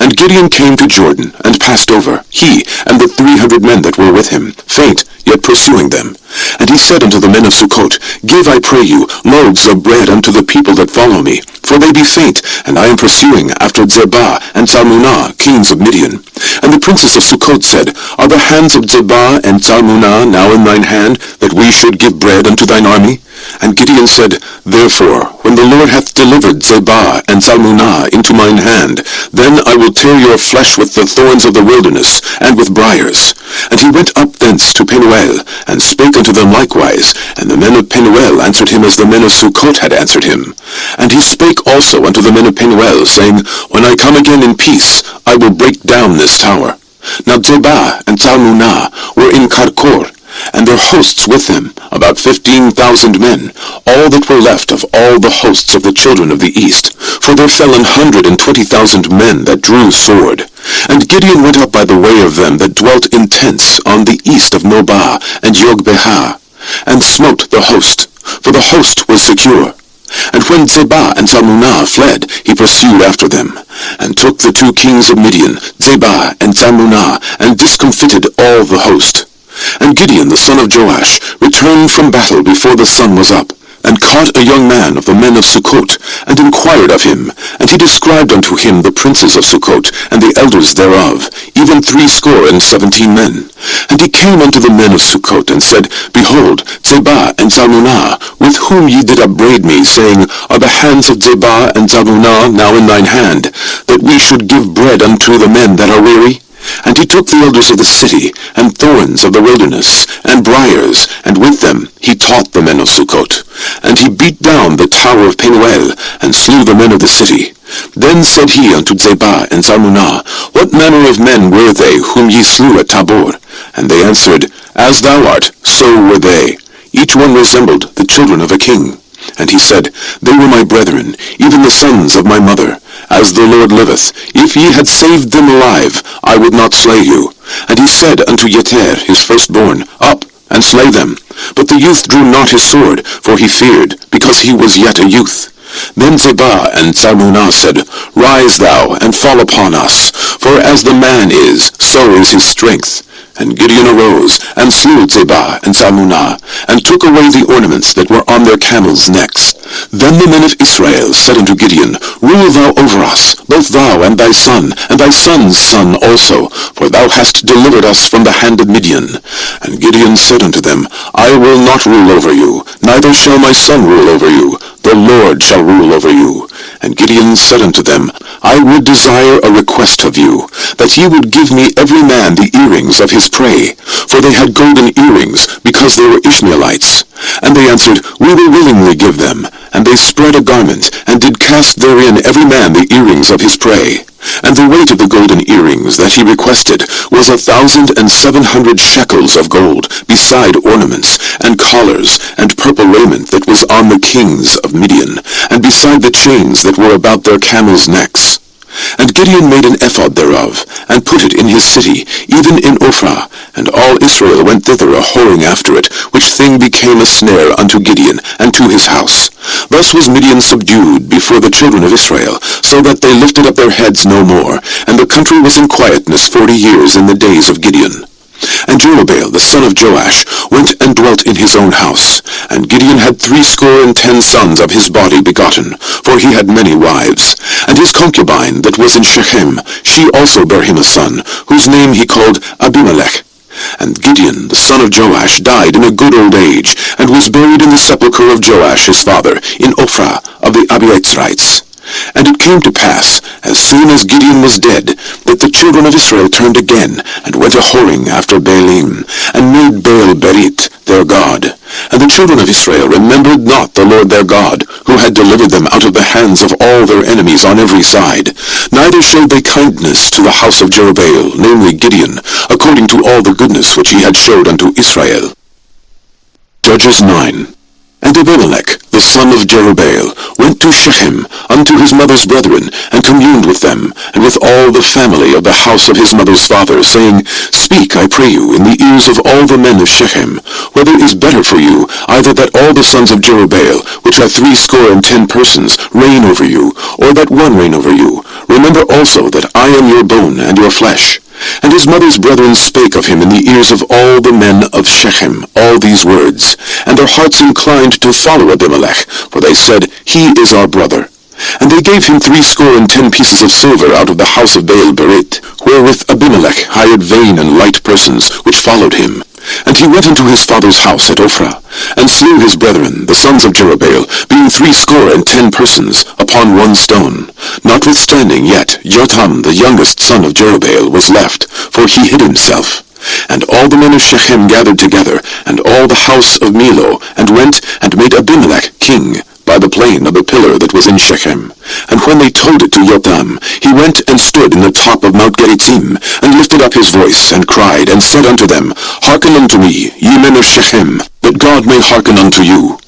And Gideon came to Jordan, and passed over, he and the 300 men that were with him, faint, yet pursuing them. And he said unto the men of Sukkot, Give, I pray you, loaves of bread unto the people that follow me, for they be faint, and I am pursuing after Zebah and Zalmunna, kings of Midian. And the princes of Sukkot said, Are the hands of Zebah and Zalmunna now in thine hand, that we should give bread unto thine army? And Gideon said, Therefore, when the Lord hath delivered Zebah and Zalmunna into mine hand, then I will tear your flesh with the thorns of the wilderness, and with briars. And he went up thence to Penuel, and spake unto them likewise. And the men of Penuel answered him as the men of Sukkot had answered him. And he spake also unto the men of Penuel, saying, When I come again in peace, I will break down this tower. Now Zebah and Zalmunna were in Karkor, and their hosts with them, about 15,000 men, all that were left of all the hosts of the children of the east. For there fell 120,000 men that drew sword. And Gideon went up by the way of them that dwelt in tents on the east of Nobah and Jogbehah, and smote the host, for the host was secure. And when Zebah and Zalmunna fled, he pursued after them, and took the 2 kings of Midian, Zebah and Zalmunna, and discomfited all the host. And Gideon the son of Joash returned from battle before the sun was up, and caught a young man of the men of Sukkot, and inquired of him. And he described unto him the princes of Sukkot, and the elders thereof, even 70 men. And he came unto the men of Sukkot, and said, Behold, Zebah and Zalmunna, with whom ye did upbraid me, saying, Are the hands of Zebah and Zalmunna now in thine hand, that we should give bread unto the men that are weary? And he took the elders of the city, and thorns of the wilderness, and briars, and with them he taught the men of Sukkot. And he beat down the tower of Penuel, and slew the men of the city. Then said he unto Zebah and Zalmunna, What manner of men were they whom ye slew at Tabor? And they answered, As thou art, so were they. Each one resembled the children of a king. And he said, They were my brethren, even the sons of my mother. As the Lord liveth, if ye had saved them alive, I would not slay you. And he said unto Yeter his firstborn, Up, and slay them. But the youth drew not his sword, for he feared, because he was yet a youth. Then Zebah and Zalmunna said, Rise thou, and fall upon us, for as the man is, so is his strength. And Gideon arose, and slew Zebah and Zalmunna, and took away the ornaments that were on their camels' necks. Then the men of Israel said unto Gideon, Rule thou over us, both thou and thy son's son also, for thou hast delivered us from the hand of Midian. And Gideon said unto them, I will not rule over you, neither shall my son rule over you. The Lord shall rule over you. And Gideon said unto them, I would desire a request of you, that ye would give me every man the earrings of his prey. For they had golden earrings, because they were Ishmaelites. And they answered, We will willingly give them. And they spread a garment, and did cast therein every man the earrings of his prey. And the weight of the golden earrings that he requested was 1,700 shekels of gold, beside ornaments, and collars, and purple raiment that was on the kings of Midian, and beside the chains that were about their camels' necks. And Gideon made an ephod thereof, and put it in his city, even in Ophrah, and all Israel went thither a-whoring after it, which thing became a snare unto Gideon, and to his house. Thus was Midian subdued before the children of Israel, so that they lifted up their heads no more, and the country was in quietness 40 years in the days of Gideon. And Jerubbaal the son of Joash went and dwelt in his own house. And Gideon had 70 sons of his body begotten, for he had many wives. And his concubine that was in Shechem, she also bare him a son, whose name he called Abimelech. And Gideon the son of Joash died in a good old age, and was buried in the sepulchre of Joash his father, in Ophrah of the Abiezrites. And it came to pass, as soon as Gideon was dead, that the children of Israel turned again, and went a-whoring after Baalim, and made Baal-berith their god. And the children of Israel remembered not the Lord their God, who had delivered them out of the hands of all their enemies on every side. Neither showed they kindness to the house of Jerubbaal, namely Gideon, according to all the goodness which he had showed unto Israel. Judges 9. And Abimelech, the son of Jerubbaal, went to Shechem unto his mother's brethren, and communed with them, and with all the family of the house of his mother's father, saying, Speak, I pray you, in the ears of all the men of Shechem, whether it is better for you, either that all the sons of Jerubbaal, which are 70 persons, reign over you, or that one reign over you. Remember also that I am your bone and your flesh. And his mother's brethren spake of him in the ears of all the men of Shechem all these words. And their hearts inclined to follow Abimelech, for they said, He is our brother. And they gave him 70 pieces of silver out of the house of Baal-berith, wherewith Abimelech hired vain and light persons, which followed him. And he went into his father's house at Ophrah, and slew his brethren, the sons of Jerubbaal, being 70 persons, upon one stone. Notwithstanding yet, Jotham, the youngest son of Jerubbaal, was left, for he hid himself. And all the men of Shechem gathered together, and all the house of Millo, and went and made Abimelech king, by the plain of the pillar that was in Shechem. And when they told it to Jotham, he went and stood in the top of Mount Gerizim, and lifted up his voice, and cried, and said unto them, Hearken unto me, ye men of Shechem, that God may hearken unto you.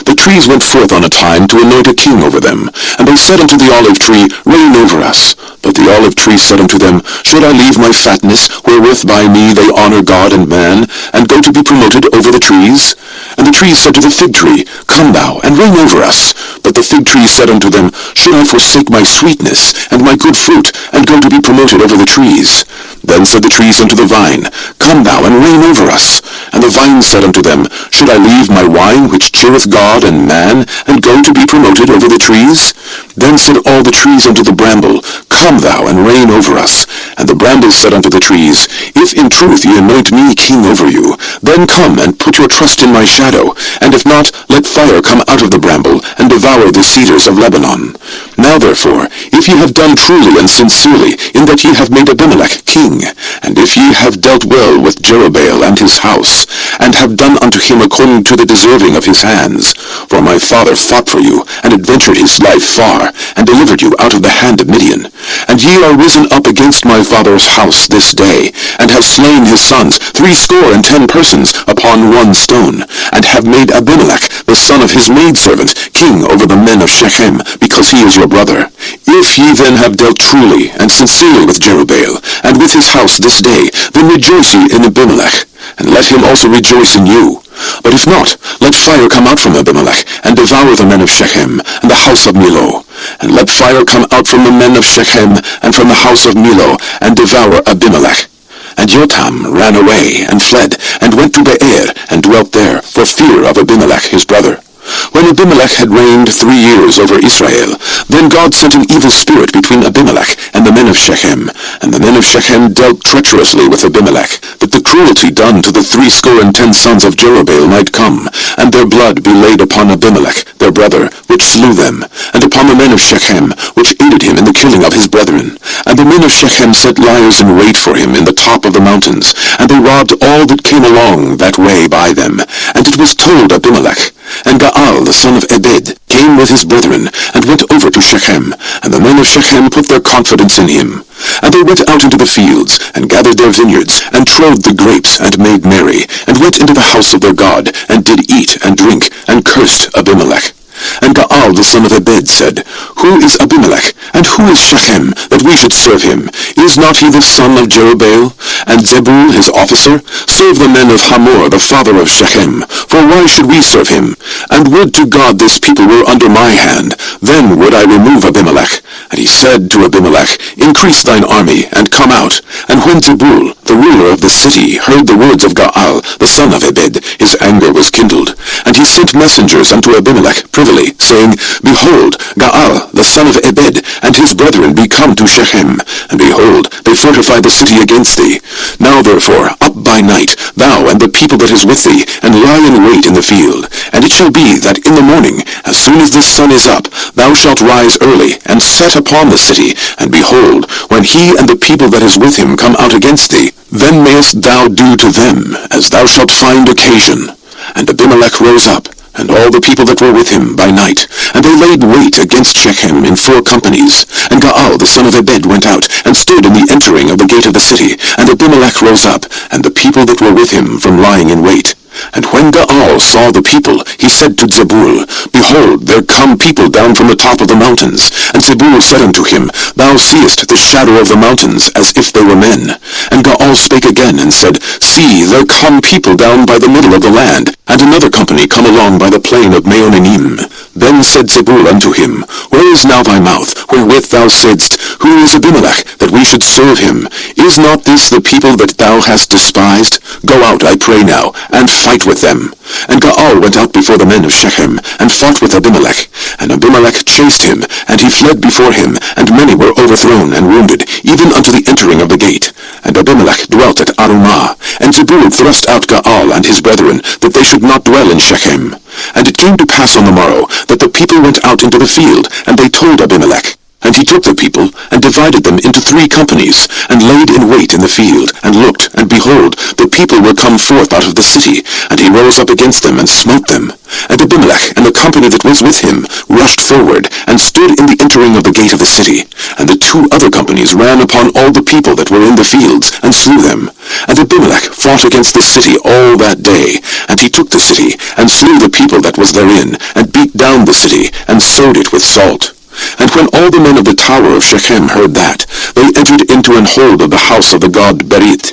The trees went forth on a time to anoint a king over them. And they said unto the olive tree, Reign over us. But the olive tree said unto them, Should I leave my fatness, wherewith by me they honor God and man, and go to be promoted over the trees? And the trees said to the fig tree, Come thou, and reign over us. But the fig tree said unto them, Should I forsake my sweetness, and my good fruit, and go to be promoted over the trees? Then said the trees unto the vine, Come thou, and reign over us. And the vine said unto them, Should I leave my wine, which cheereth God and man, and go to be promoted over the trees? Then said all the trees unto the bramble, Come thou, and reign over us. And the bramble said unto the trees, If in truth ye anoint me king over you, then come and put your trust in my shadow, and if not, let fire come out of the bramble, and devour the cedars of Lebanon. Now therefore, if ye have done truly and sincerely, in that ye have made Abimelech king, and if ye have dealt well with Jerubbaal and his house, and have done unto him according to the deserving of his hands, for my father fought for you, and adventured his life far, and delivered you out of the hand of Midian, and ye are risen up against my father's house this day, and have slain his sons, 70 persons, upon one stone, and have made Abimelech, the son of his maidservant, king over the men of Shechem, because he is your brother. If ye then have dealt truly and sincerely with Jerubbaal, and with his house this day, then rejoice ye in Abimelech, and let him also rejoice in you. But if not, let fire come out from Abimelech, and devour the men of Shechem, and the house of Millo. And let fire come out from the men of Shechem, and from the house of Millo, and devour Abimelech. And Jotham ran away, and fled, and went to Beer, and dwelt there, for fear of Abimelech his brother. When When Abimelech had reigned 3 years over Israel, then God sent an evil spirit between Abimelech and the men of Shechem, and the men of Shechem dealt treacherously with Abimelech, that the cruelty done to the 70 sons of Jerubbaal might come, and their blood be laid upon Abimelech, their brother, which slew them, and upon the men of Shechem, which aided him in the killing of his brethren. And the men of Shechem set liers in wait for him in the top of the mountains, and they robbed all that came along that way by them. And it was told Abimelech. And Gaal the son of Ebed came with his brethren, and went over to Shechem, and the men of Shechem put their confidence in him. And they went out into the fields, and gathered their vineyards, and trode the grapes, and made merry, and went into the house of their God, and did eat and drink, and cursed Abimelech. And Gaal the son of Ebed said, Who is Abimelech, and who is Shechem, that we should serve him? Is not he the son of Jerubbaal? And Zebul his officer? Serve the men of Hamor the father of Shechem. For why should we serve him? And would to God this people were under my hand, then would I remove Abimelech. And he said to Abimelech, Increase thine army, and come out. And when Zebul, the ruler of the city, heard the words of Gaal the son of Ebed, his anger was kindled. And he sent messengers unto Abimelech privily, saying, Behold, Gaal the son of Ebed and his brethren be come to Shechem, and behold, they fortify the city against thee. Now therefore, up by night, thou and the people that is with thee, and lie in wait in the field. And it shall be that in the morning, as soon as the sun is up, thou shalt rise early, and set upon the city. And behold, when he and the people that is with him come out against thee, then mayest thou do to them as thou shalt find occasion. And Abimelech rose up, and all the people that were with him by night, and they laid wait against Shechem in 4 companies. And Gaal the son of Ebed went out, and stood in the entering of the gate of the city. And Abimelech rose up, and the people that were with him from lying in wait. And when Gaal saw the people, he said to Zebul, Behold, there come people down from the top of the mountains. And Zebul said unto him, Thou seest the shadow of the mountains, as if they were men. And Gaal spake again, and said, See, there come people down by the middle of the land, and another company come along by the plain of Meonanim. Then said Zebul unto him, Where is now thy mouth, wherewith thou saidst, Who is Abimelech, that we should serve him? Is not this the people that thou hast despised? Go out, I pray now, and fight with them. And Gaal went out before the men of Shechem, and fought with Abimelech. And Abimelech chased him, and he fled before him, and many were overthrown and wounded, even unto the entering of the gate. And Abimelech dwelt at Arumah. And Zebul thrust out Gaal and his brethren, that they should not dwell in Shechem. And it came to pass on the morrow, that the people went out into the field, and they told Abimelech. And he took the people, and divided them into 3 companies, and laid in wait in the field, and looked, and behold, the people were come forth out of the city, and he rose up against them, and smote them. And Abimelech and the company that was with him rushed forward, and stood in the entering of the gate of the city. And the 2 other companies ran upon all the people that were in the fields, and slew them. And Abimelech fought against the city all that day, and he took the city, and slew the people that was therein, and beat down the city, and sowed it with salt. And when all the men of the tower of Shechem heard that, they entered into an hold of the house of the god Berith.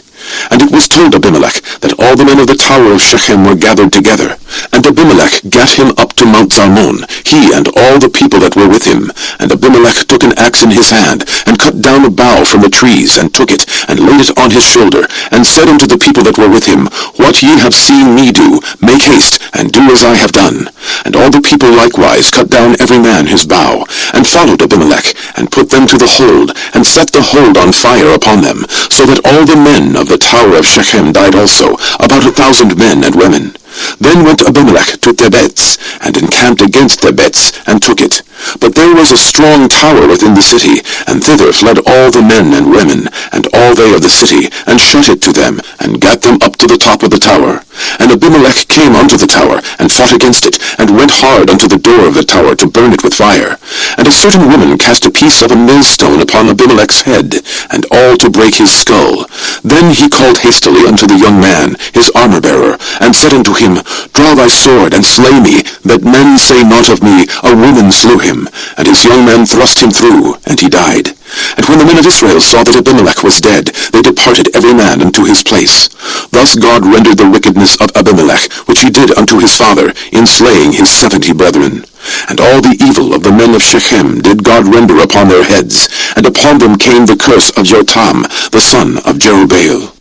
And it was told Abimelech that all the men of the tower of Shechem were gathered together. And Abimelech gat him up to Mount Zalmon, he and all the people that were with him. And Abimelech took an axe in his hand, and cut down a bough from the trees, and took it, and laid it on his shoulder, and said unto the people that were with him, What ye have seen me do, make haste, and do as I have done. And all the people likewise cut down every man his bough, and followed Abimelech, and put them to the hold, and set the hold on fire upon them, so that all the men of the tower of Shechem died also, about 1,000 men and women. Then went Abimelech to Thebez, and encamped against Thebez, and took it. But there was a strong tower within the city, and thither fled all the men and women, and all they of the city, and shut it to them, and gat them up to the top of the tower. And Abimelech came unto the tower, and fought against it, and went hard unto the door of the tower to burn it with fire. And a certain woman cast a piece of a millstone upon Abimelech's head, and all to break his skull. Then he called hastily unto the young man, his armor-bearer, and said unto him, Draw thy sword, and slay me, that men say not of me, A woman slew him. And his young man thrust him through, and he died. And when the men of Israel saw that Abimelech was dead, they departed every man unto his place. Thus God rendered the wickedness of Abimelech, which he did unto his father, in slaying his 70 brethren. And all the evil of the men of Shechem did God render upon their heads, and upon them came the curse of Jotham, the son of Jerubbaal.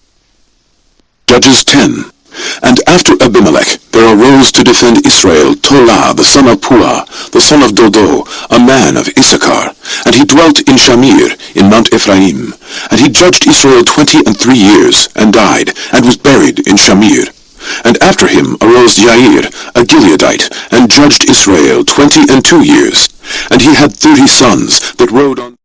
Judges 10. And after Abimelech there arose to defend Israel Tola the son of Puah, the son of Dodo, a man of Issachar. And he dwelt in Shamir, in Mount Ephraim. And he judged Israel 23 years, and died, and was buried in Shamir. And after him arose Jair, a Gileadite, and judged Israel 22 years. And he had 30 sons that rode on